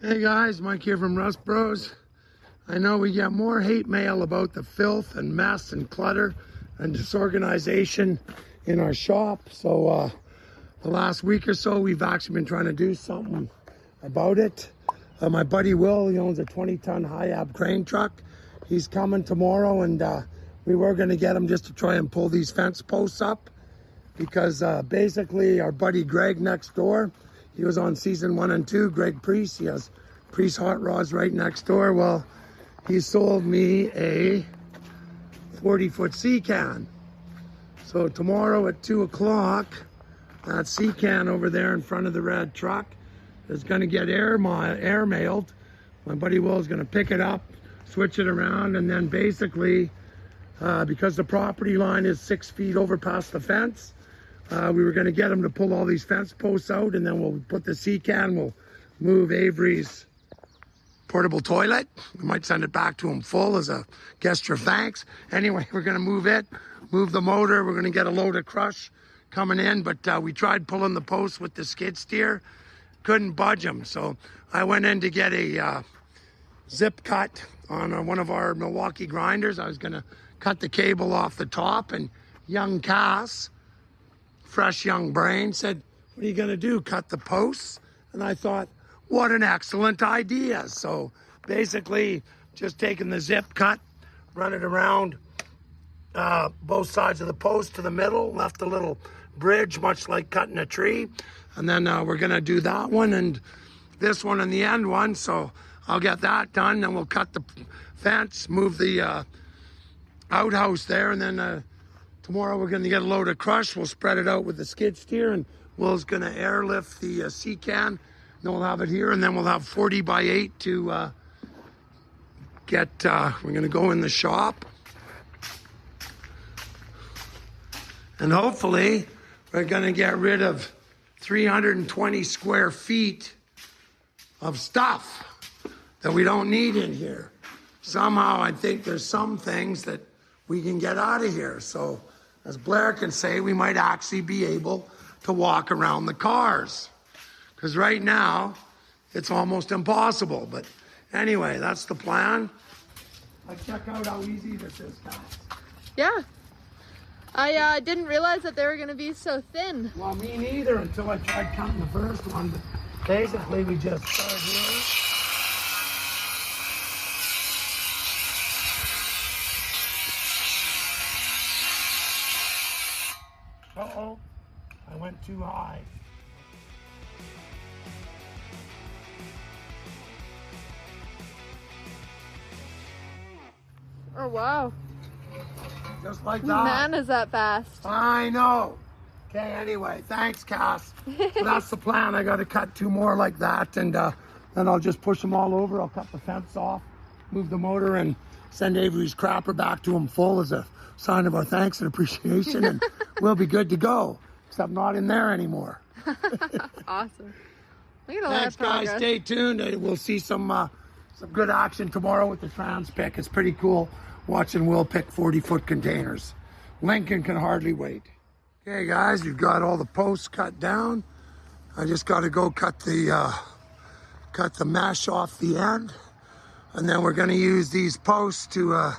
Hey guys, Mike here from Rust Bros. I know we get more hate mail about the filth and mess and clutter and disorganization in our shop. So the last week or so, we've actually been trying to do something about it. My buddy Will, he owns a 20-ton high-ab crane truck. He's coming tomorrow, and we were going to get him just to try and pull these fence posts up because basically our buddy Greg next door, he was on season 1 and 2, Greg Priest. He has Priest Hot Rods right next door. Well, he sold me a 40-foot sea can. So tomorrow at 2 o'clock, that sea can over there in front of the red truck is going to get air mailed. My buddy Will is going to pick it up, switch it around, and then basically, because the property line is 6 feet over past the fence, we were going to get him to pull all these fence posts out, and then we'll put the sea can, we'll move Avery's portable toilet. We might send it back to him full as a gesture of thanks. Anyway, we're going to move it, move the motor. We're going to get a load of crush coming in, but we tried pulling the posts with the skid steer. Couldn't budge them. So I went in to get a zip cut on one of our Milwaukee grinders. I was going to cut the cable off the top, and young Cass, fresh young brain, said, "What are you going to do, cut the posts?" And I thought, what an excellent idea. So basically just taking the zip cut, run it around both sides of the post to the middle, left a little bridge, much like cutting a tree. And then we're going to do that one and this one and the end one. So I'll get that done. Then we'll cut the fence, move the outhouse there. And then tomorrow we're going to get a load of crush. We'll spread it out with the skid steer, and Will's going to airlift the sea can. Then we'll have it here, and then we'll have 40 by 8 to get, we're going to go in the shop. And hopefully we're going to get rid of 320 square feet of stuff that we don't need in here. Somehow I think there's some things that we can get out of here. So as Blair can say, we might actually be able to walk around the cars. Because right now, it's almost impossible. But anyway, that's the plan. Let's check out how easy this is, guys. Yeah. I didn't realize that they were going to be so thin. Well, me neither until I tried cutting the first one. But basically, we just start here. Uh-oh, I went too high. Oh, wow. Just like that. Man, is that fast. I know. Okay, anyway, thanks, Cass. So that's the plan. I got to cut 2 more like that, and then I'll just push them all over. I'll cut the fence off, move the motor, and send Avery's crapper back to him full as a sign of our thanks and appreciation, and we'll be good to go, except not in there anymore. Awesome. Look at all Thanks, that progress. guys. Stay tuned. We'll see some good action tomorrow with the trans pick. It's pretty cool watching Will pick 40-foot containers. Lincoln can hardly wait. Okay, guys, we've got all the posts cut down. I just got to go cut the mesh off the end, and then we're going to use these posts to.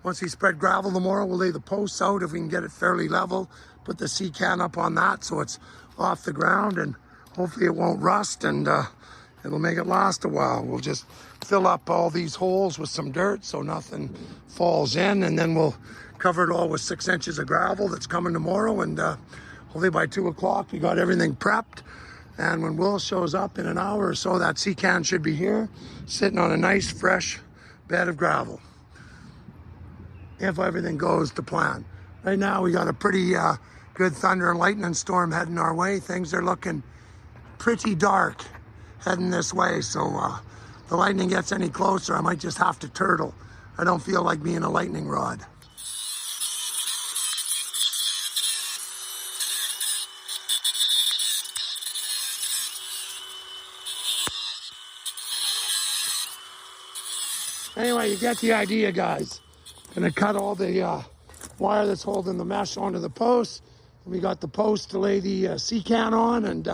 Once we spread gravel tomorrow, we'll lay the posts out if we can get it fairly level. Put the sea can up on that so it's off the ground, and hopefully it won't rust, and it'll make it last a while. We'll just fill up all these holes with some dirt so nothing falls in, and then we'll cover it all with 6 inches of gravel that's coming tomorrow, and hopefully by 2 o'clock we got everything prepped. And when Will shows up in an hour or so, that sea can should be here, sitting on a nice fresh bed of gravel, if everything goes to plan. Right now we got a pretty good thunder and lightning storm heading our way. Things are looking pretty dark heading this way, so if the lightning gets any closer, I might just have to turtle. I don't feel like being a lightning rod. Anyway, you get the idea, guys. Gonna cut all the wire that's holding the mesh onto the post. We got the post to lay the sea can on, and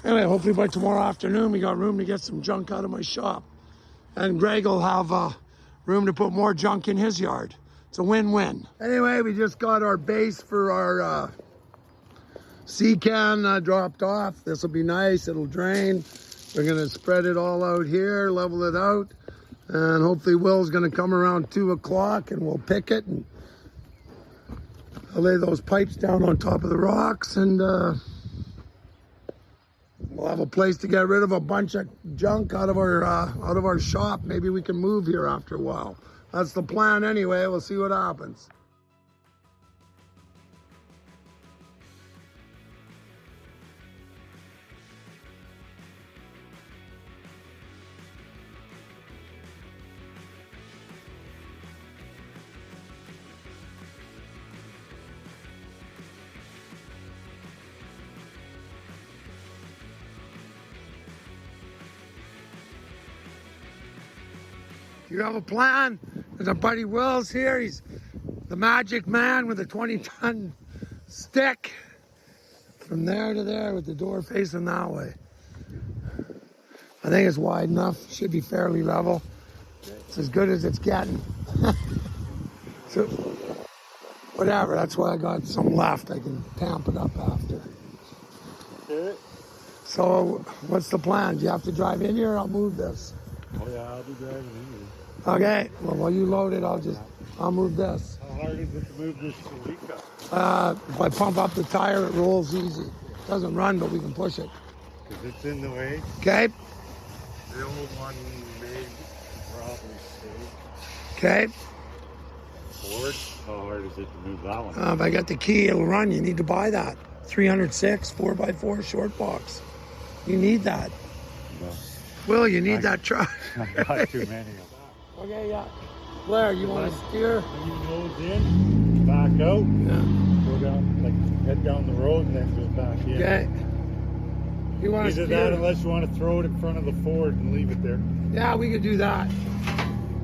Anyway, hopefully by tomorrow afternoon we got room to get some junk out of my shop. And Greg will have room to put more junk in his yard. It's a win-win. Anyway, we just got our base for our sea can dropped off. This will be nice, it'll drain. We're gonna spread it all out here, level it out. And hopefully Will's gonna come around 2 o'clock and we'll pick it. And I'll lay those pipes down on top of the rocks and we'll have a place to get rid of a bunch of junk out of our shop. Maybe we can move here after a while. That's the plan anyway. We'll see what happens. You have a plan? There's our buddy Will's here. He's the magic man with a 20-ton stick. From there to there with the door facing that way. I think it's wide enough. Should be fairly level. It's as good as it's getting. So, whatever. That's why I got some left. I can tamp it up after. So, what's the plan? Do you have to drive in here or I'll move this? Oh yeah, I'll be driving in here. Okay, well while you load it, I'll move this. How hard is it to move this Celica? If I pump up the tire, it rolls easy. It doesn't run, but we can push it. Because it's in the way. Okay. The old one may probably stay. Okay. Forward. How hard is it to move that one? If I got the key, it'll run. You need to buy that. 306 4x4 short box. You need that. No. Will, you need that truck. I've got too many of that. Okay, yeah. Blair, you want to steer? When you nose in, back out, Yeah. go down, like head down the road and then just back in. Okay. You want to Either steer? that unless you want to throw it in front of the Ford and leave it there. Yeah, we could do that.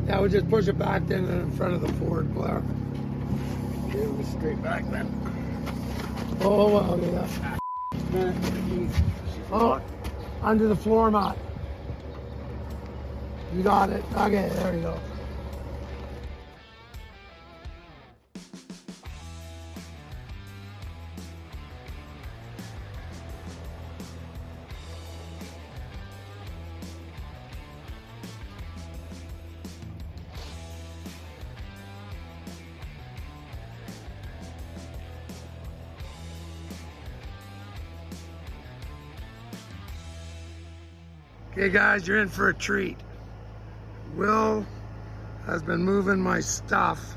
Yeah, we'll just push it back then in front of the Ford, Blair. Okay, we'll straight back then. Oh, well, okay, that. Oh, under the floor mat. You got it. Okay, there you go. Okay guys, you're in for a treat. Will has been moving my stuff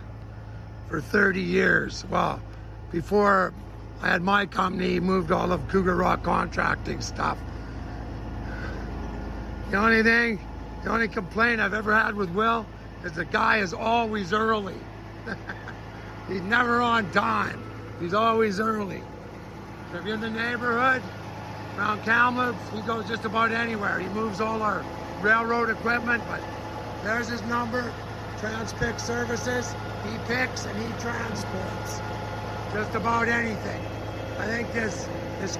for 30 years. Well, before I had my company, he moved all of Cougar Rock Contracting stuff. The only complaint I've ever had with Will is the guy is always early. He's never on time. He's always early. So if you're in the neighborhood, around Kamloops, he goes just about anywhere. He moves all our railroad equipment, but there's his number, Transpick Services. He picks and he transports just about anything. I think this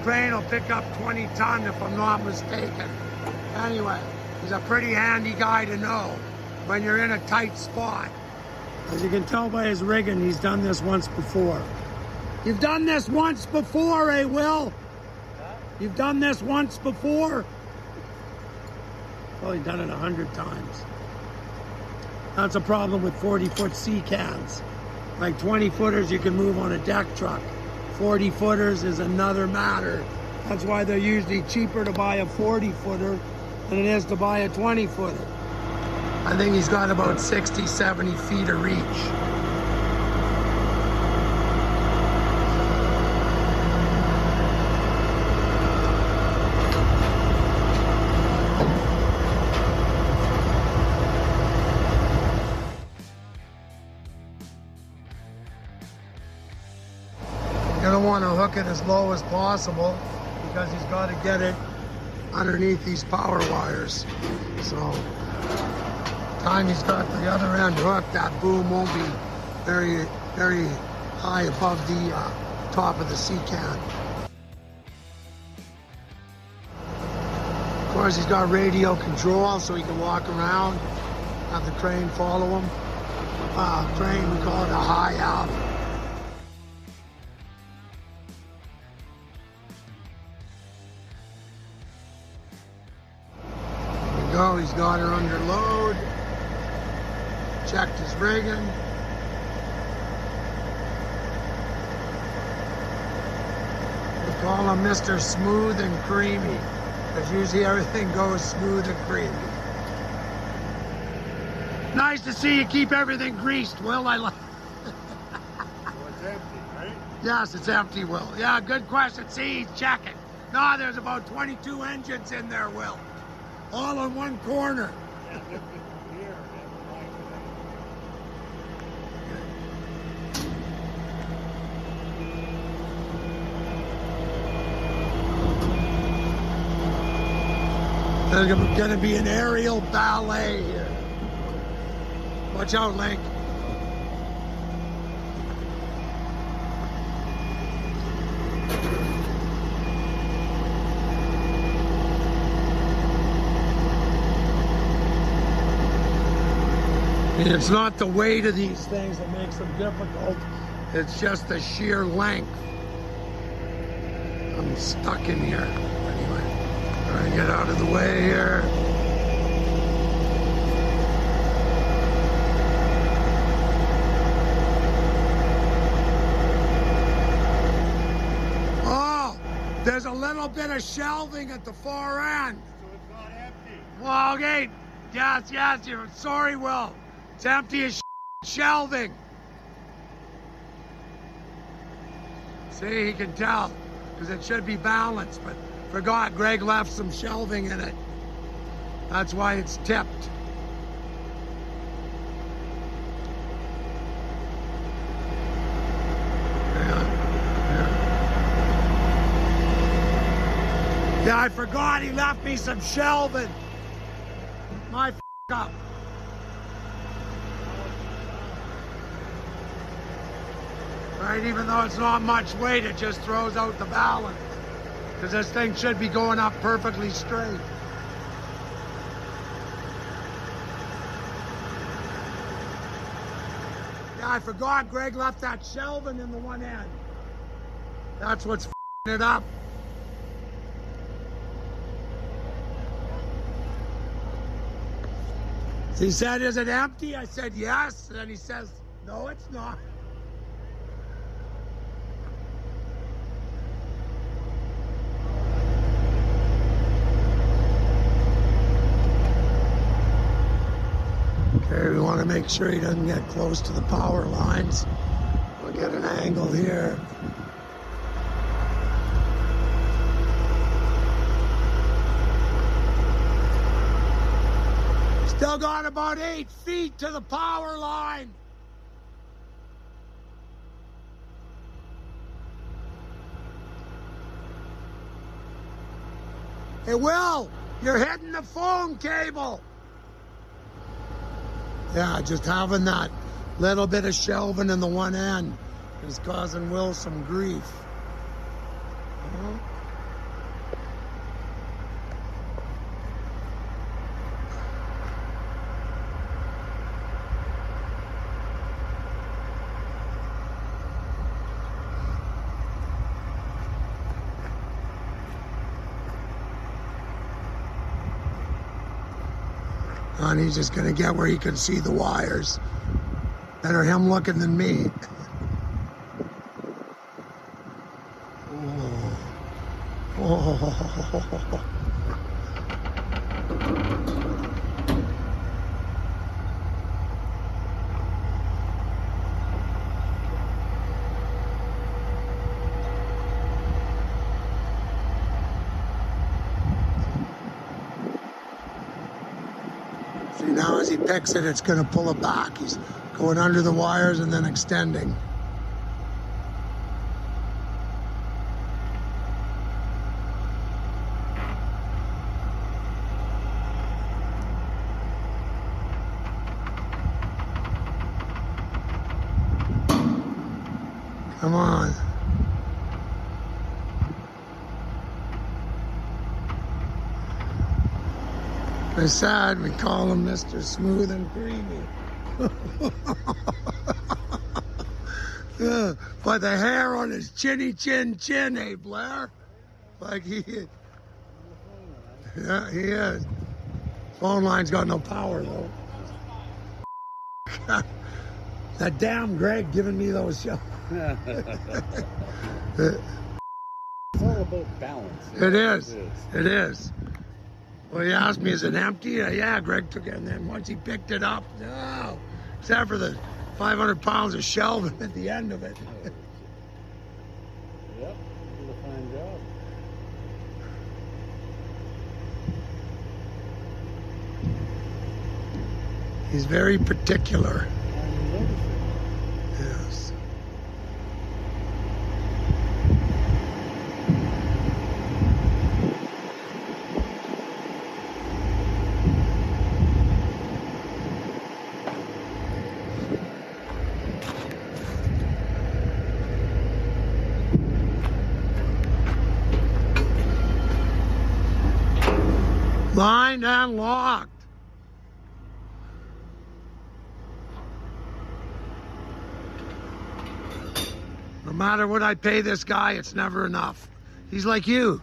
crane will pick up 20 ton if I'm not mistaken. Anyway, he's a pretty handy guy to know when you're in a tight spot. As you can tell by his rigging, he's done this once before. You've done this once before, eh, Will? You've done this once before? Probably done it 100 times. That's a problem with 40-foot sea cans. Like 20-footers you can move on a deck truck. 40-footers is another matter. That's why they're usually cheaper to buy a 40-footer than it is to buy a 20-footer. I think he's got about 60, 70 feet of reach. You're gonna want to hook it as low as possible because he's got to get it underneath these power wires. So, time he's got the other end hooked, that boom won't be very, very high above the top of the sea can. course, he's got radio control so he can walk around, have the crane follow him. Crane, we call it a high out. There we go, he's got her under load. Checked his rigging. We call him Mr. Smooth and Creamy, because usually everything goes smooth and creamy. Nice to see you keep everything greased, Will. I like. Well, it's empty, right? Yes, it's empty, Will. Yeah, good question. See, he's checking. No, there's about 22 engines in there, Will. All in one corner. Yeah, look at here. There's going to be an aerial ballet here. Watch out, Link. It's not the weight of these things that makes them difficult. It's just the sheer length. I'm stuck in here. Anyway, trying to get out of the way here. Oh, there's a little bit of shelving at the far end. So it's not empty. Well, okay. Yes, you're sorry, Will. It's empty as shelving. See, he can tell, because it should be balanced, but forgot Greg left some shelving in it. That's why it's tipped. Yeah, I forgot he left me some shelving. My up. Right, even though it's not much weight, it just throws out the balance. Because this thing should be going up perfectly straight. Yeah, I forgot Greg left that shelving in the one end. That's what's f***ing it up. He said, is it empty? I said, yes. And then he says, no, it's not. Okay, we want to make sure he doesn't get close to the power lines. We'll get an angle here. Still got about 8 feet to the power line. Hey, Will, you're hitting the phone cable. Yeah, just having that little bit of shelving in the one end is causing Will some grief. And he's just gonna get where he can see the wires. Better him looking than me. Oh. See, now as he picks it, it's going to pull it back. He's going under the wires and then extending. Come on. I said we call him Mr. Smooth and Creamy. Yeah, but the hair on his chinny chin, eh, Blair? Like he is. Yeah, he is. Phone line's got no power though. That damn Greg giving me those shows. It's all about balance. It is. It is. Well, he asked me, is it empty? Yeah, Greg took it. And then once he picked it up, no. Except for the 500 pounds of shelving at the end of it. Yep, did a fine job. He's very particular. Yes. Lined and locked. No matter what I pay this guy, it's never enough. He's like you.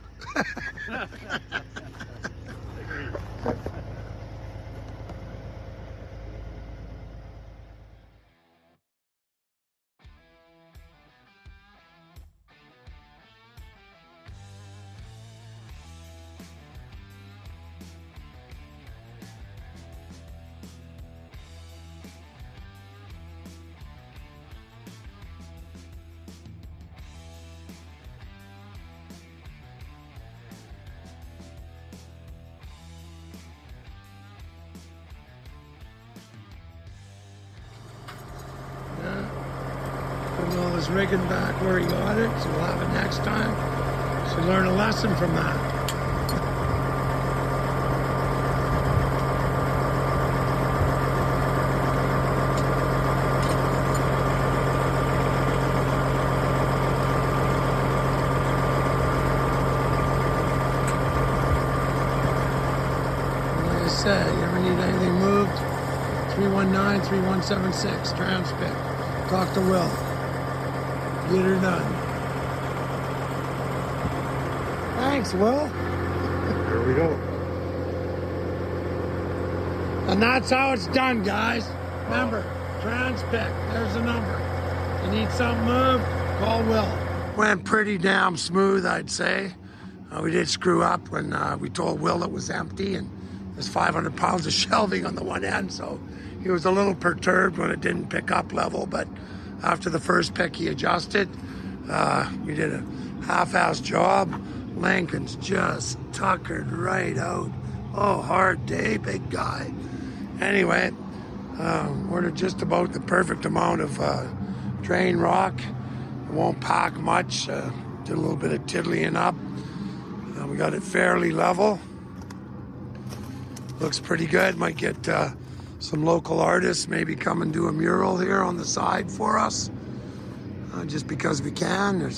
Putting all his rigging back where he got it, so we'll have it next time. Should learn a lesson from that. Like I said, you ever need anything moved? 319-3176, Transpic. Talk to Will. Get her done. Thanks, Will. Here we go. And that's how it's done, guys. Remember, Transpic, there's the number. You need something moved, call Will. Went pretty damn smooth, I'd say. We did screw up when we told Will it was empty, and there's 500 pounds of shelving on the one end, so he was a little perturbed when it didn't pick up level, but after the first pick, he adjusted. We did a half-ass job. Lincoln's just tuckered right out. Oh, hard day, big guy. Anyway, ordered just about the perfect amount of drain rock. It won't pack much. Did a little bit of tiddlying up. We got it fairly level. Looks pretty good. Might get some local artists maybe come and do a mural here on the side for us. Just because we can.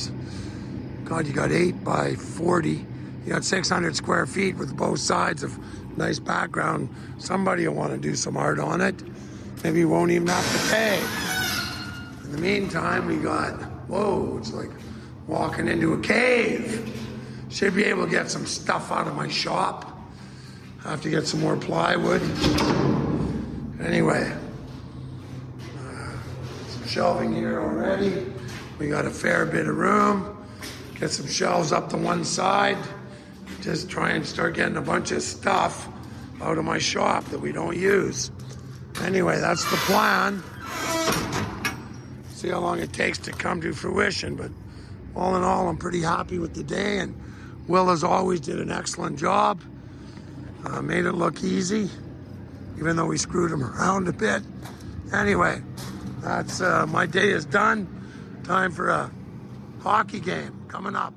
God, you got 8 by 40. You got 600 square feet with both sides of nice background. Somebody will want to do some art on it. Maybe you won't even have to pay. In the meantime, we got, whoa, it's like walking into a cave. Should be able to get some stuff out of my shop. I have to get some more plywood. Anyway, some shelving here already. We got a fair bit of room. Get some shelves up to one side. Just try and start getting a bunch of stuff out of my shop that we don't use. Anyway, that's the plan. See how long it takes to come to fruition, but all in all, I'm pretty happy with the day, and Will, as always, did an excellent job. Made it look easy, even though we screwed him around a bit. Anyway, that's my day is done. Time for a hockey game coming up.